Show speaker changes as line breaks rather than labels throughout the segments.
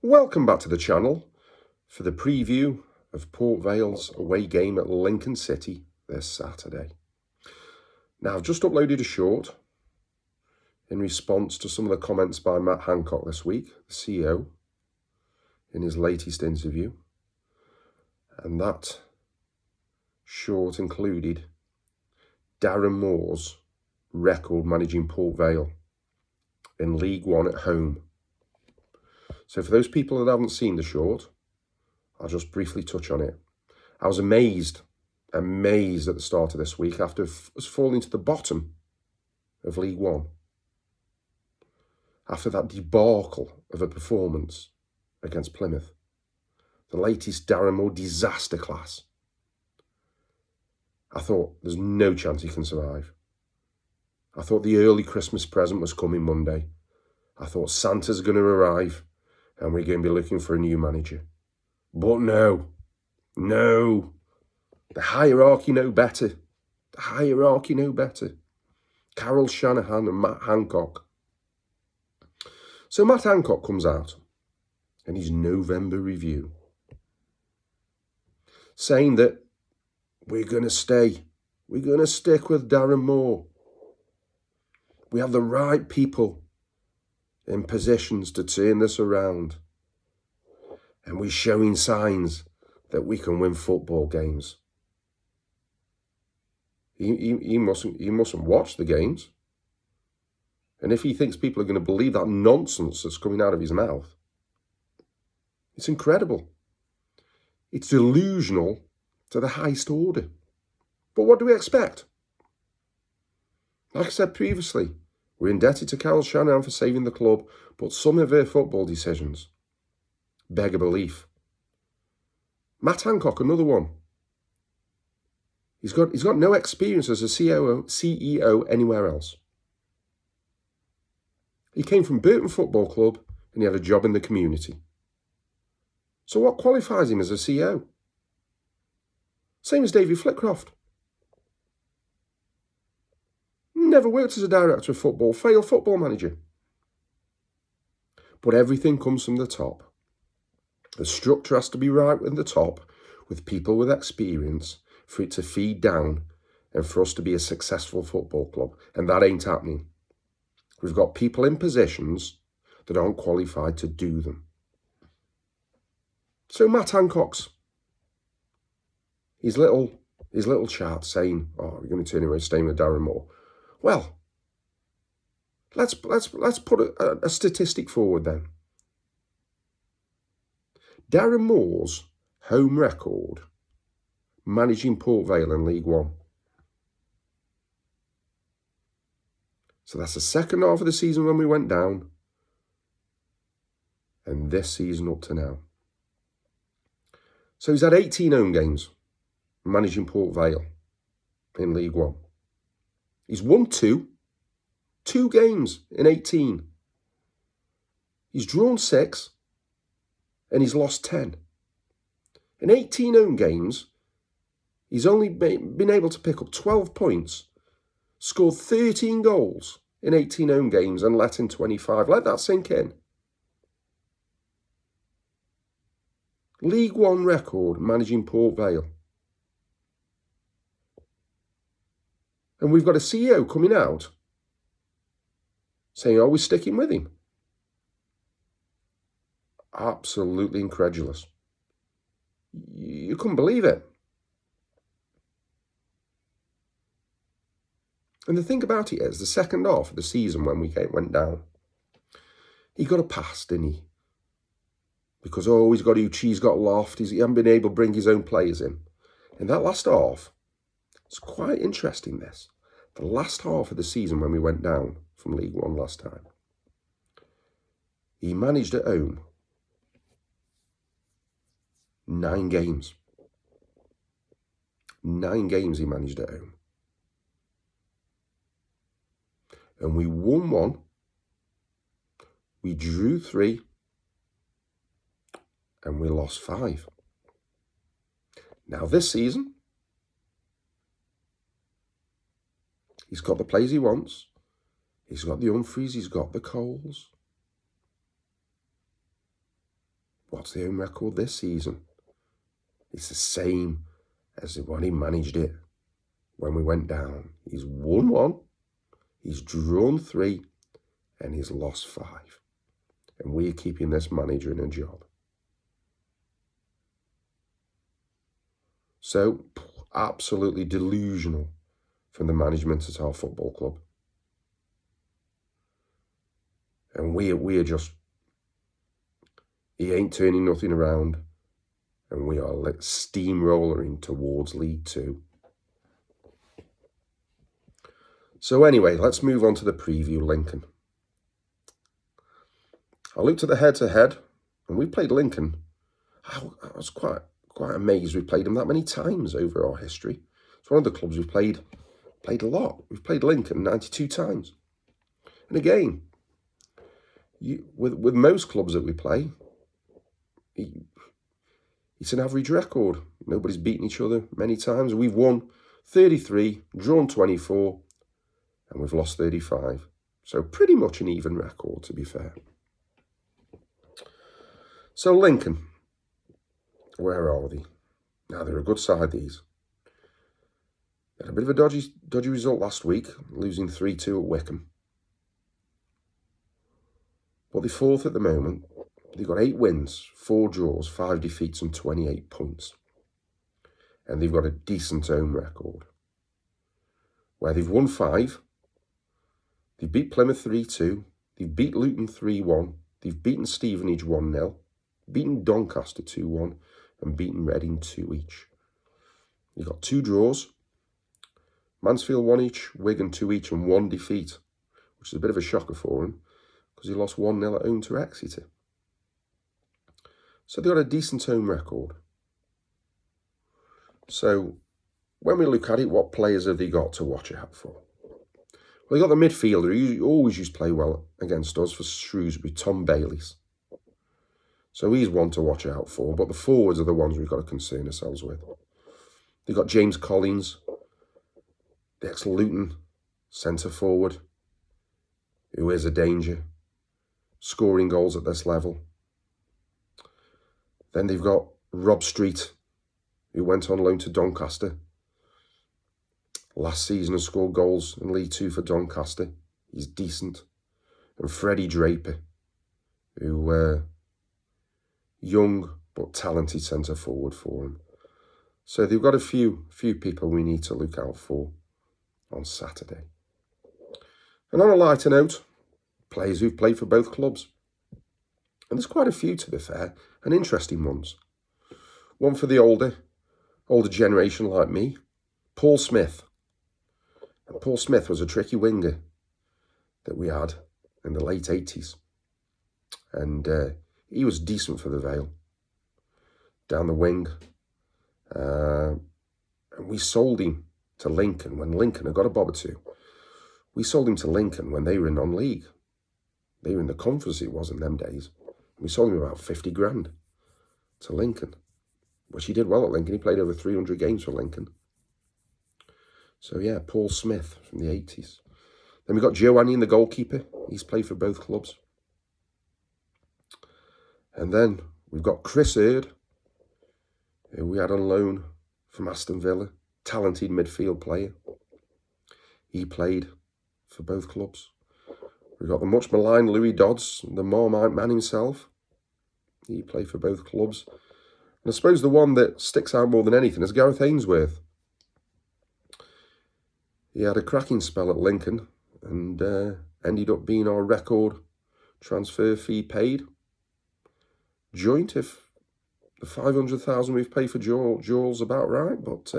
Welcome back to the channel for the preview of Port Vale's away game at Lincoln City this Saturday. Now, I've just uploaded a short in response to some of the comments by Matt Hancock this week, the CEO, in his latest interview. And that short included Darren Moore's record managing Port Vale in League One at home. So for those people that haven't seen the short, I'll just briefly touch on it. I was amazed at the start of this week after us falling to the bottom of League One. After that debacle of a performance against Plymouth. The latest Darren Moore disaster class. I thought there's no chance he can survive. I thought the early Christmas present was coming Monday. I thought Santa's going to arrive and we're going to be looking for a new manager. But no. The hierarchy know better. Carol Shanahan and Matt Hancock. So Matt Hancock comes out in his November review saying that we're going to stay. We're going to stick with Darren Moore. We have the right people in positions to turn this around. And we're showing signs that we can win football games. He mustn't watch the games. And if he thinks people are going to believe that nonsense that's coming out of his mouth, it's incredible. It's delusional to the highest order. But what do we expect? Like I said previously, we're indebted to Carol Shanahan for saving the club, but some of her football decisions beg a belief. Matt Hancock, another one. He's got no experience as a CEO anywhere else. He came from Burton Football Club and he had a job in the community. So what qualifies him as a CEO? Same as David Flitcroft. Never worked as a director of football, failed football manager. But everything comes from the top. The structure has to be right at the top with people with experience for it to feed down and for us to be a successful football club. And that ain't happening. We've got people in positions that aren't qualified to do them. So Matt Hancock's his little chart saying, "Oh, we're going to turn around staying with Darren Moore." Well, let's put a statistic forward then. Darren Moore's home record managing Port Vale in League One. So that's the second half of the season when we went down, and this season up to now. So he's had 18 home games managing Port Vale in League One. He's won two games in 18. He's drawn 6 and he's lost 10. In 18 home games, he's only been able to pick up 12 points, scored 13 goals in 18 home games and let in 25. Let that sink in. League One record managing Port Vale. And we've got a CEO coming out saying, are we sticking with him? Absolutely incredulous. You couldn't believe it. And the thing about it is, the second half of the season when we went down, he got a pass, didn't he? Because, he's got loft, he hasn't been able to bring his own players in. In that last half, it's quite interesting this. The last half of the season when we went down from League One last time, he managed at home 9 games. 9 games he managed at home. And we won 1. We drew 3. And we lost 5. Now this season, he's got the players he wants. He's got the Humphreys, he's got the Coles. What's the home record this season? It's the same as when he managed it when we went down. He's won 1, he's drawn 3, and he's lost 5. And we're keeping this manager in a job. So, absolutely delusional from the management at our football club. And we are just, he ain't turning nothing around. And we are steamrolling towards League 2. So anyway, let's move on to the preview, Lincoln. I looked at the head-to-head, and we played Lincoln. I was quite amazed we played them that many times over our history. It's one of the clubs we've played a lot. We've played Lincoln 92 times. And again, with most clubs that we play, it's an average record. Nobody's beaten each other many times. We've won 33, drawn 24, and we've lost 35. So pretty much an even record, to be fair. So Lincoln, where are they? Now, they're a good side, these. They had a bit of a dodgy result last week, losing 3-2 at Wycombe. But they're 4th at the moment. They've got 8 wins, 4 draws, 5 defeats and 28 points. And they've got a decent home record, where they've won 5. They beat Plymouth 3-2. They've beat Luton 3-1. They've beaten Stevenage 1-0. Beaten Doncaster 2-1. And beaten Reading 2 each. They've got 2 draws. Mansfield 1 each, Wigan 2 each, and 1 defeat, which is a bit of a shocker for him, because he lost 1-0 at home to Exeter. So they've got a decent home record. So when we look at it, what players have they got to watch out for? Well, they got the midfielder who always used to play well against us for Shrewsbury, Tom Bayliss. So he's one to watch out for, but the forwards are the ones we've got to concern ourselves with. They've got James Collins, the ex-Luton centre forward, who is a danger, scoring goals at this level. Then they've got Rob Street, who went on loan to Doncaster. Last season has scored goals in League 2 for Doncaster. He's decent. And Freddie Draper, who young but talented centre forward for him. So they've got a few people we need to look out for on Saturday. And on a lighter note, players who've played for both clubs. And there's quite a few, to be fair, and interesting ones. One for the older generation like me, Paul Smith. And Paul Smith was a tricky winger that we had in the late 80s. And he was decent for the Vale, down the wing. And we sold him to Lincoln when Lincoln had got a bob or two. We sold him to Lincoln when they were in non-league. They were in the conference, it was in them days. We sold him about 50 grand to Lincoln, which he did well at Lincoln. He played over 300 games for Lincoln. So yeah, Paul Smith from the 80s. Then we got Joe Annie, the goalkeeper. He's played for both clubs. And then we've got Chris Hurd, who we had on loan from Aston Villa. Talented midfield player. He played for both clubs. We've got the much maligned Louis Dodds, the Marmite man himself. He played for both clubs. And I suppose the one that sticks out more than anything is Gareth Ainsworth. He had a cracking spell at Lincoln and ended up being our record transfer fee paid. Joint, if the 500,000 we've paid for Joel's about right. But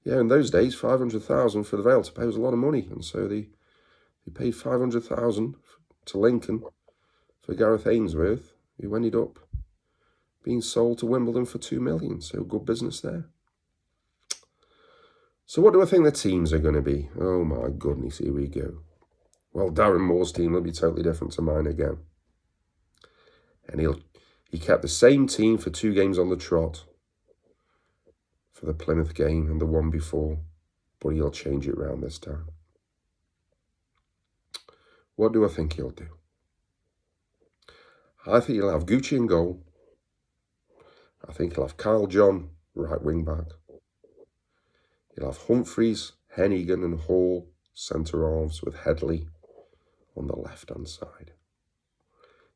yeah, in those days, 500,000 for the Vale to pay was a lot of money. And so they paid 500,000 to Lincoln for Gareth Ainsworth, who ended up being sold to Wimbledon for 2 million. So good business there. So what do I think the teams are going to be? Oh my goodness, here we go. Well, Darren Moore's team will be totally different to mine again. And he kept the same team for 2 games on the trot for the Plymouth game and the one before, but he'll change it round this time. What do I think he'll do? I think he'll have Gucci in goal, I think he'll have Kyle John, right wing back. He'll have Humphreys, Hennigan and Hall, centre halves, with Headley on the left-hand side.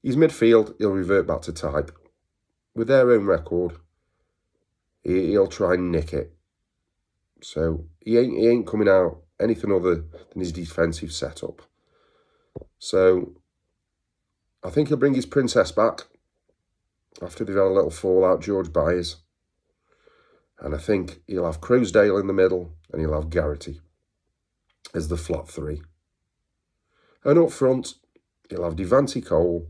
His midfield, he'll revert back to type. With their own record, he'll try and nick it. So he ain't coming out anything other than his defensive setup. So I think he'll bring his princess back after they've had a little fallout, George Byers. And I think he'll have Crowsdale in the middle and he'll have Garrity as the flat three. And up front, he'll have Devante Cole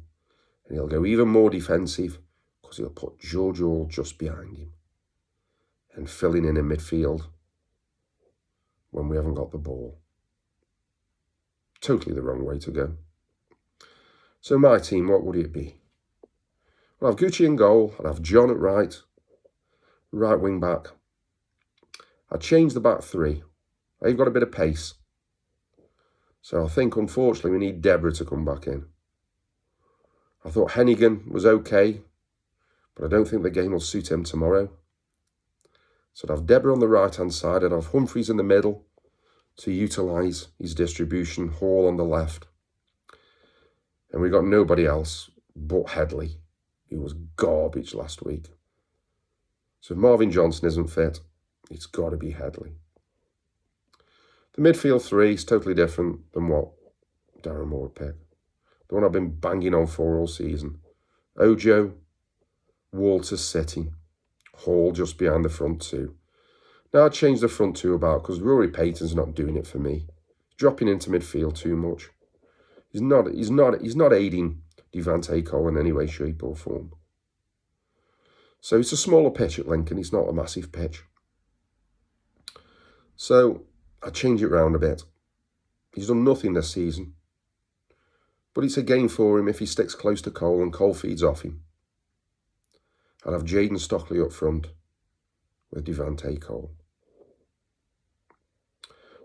and he'll go even more defensive because he'll put George Hall just behind him and filling in midfield when we haven't got the ball. Totally the wrong way to go. So my team, what would it be? I'll have Gucci in goal. I'll have John at right wing back. I'd change the back three. They've got a bit of pace. So I think, unfortunately, we need Deborah to come back in. I thought Hennigan was okay, but I don't think the game will suit him tomorrow. So I'd have Deborah on the right-hand side. I'd have Humphreys in the middle to utilise his distribution. Hall on the left. And we got nobody else but Headley, who was garbage last week. So if Marvin Johnson isn't fit, it's got to be Headley. The midfield three is totally different than what Darren Moore picked. The one I've been banging on for all season. Ojo, Walters sitting, Hall just behind the front two. Now I changed the front two about because Rory Payton's not doing it for me. Dropping into midfield too much. He's not aiding Devante Cole in any way, shape or form. So it's a smaller pitch at Lincoln. It's not a massive pitch. So I change it round a bit. He's done nothing this season. But it's a game for him if he sticks close to Cole and Cole feeds off him. I'll have Jaden Stockley up front with Devante Cole.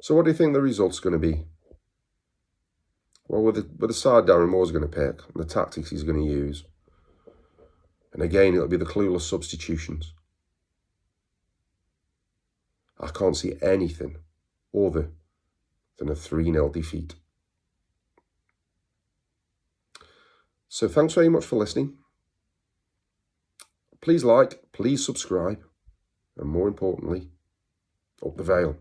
So what do you think the result's going to be? Well, with the side Darren Moore's going to pick and the tactics he's going to use. And again, it'll be the clueless substitutions. I can't see anything other than a 3-0 defeat. So thanks very much for listening. Please like, please subscribe, and more importantly, up the Vale.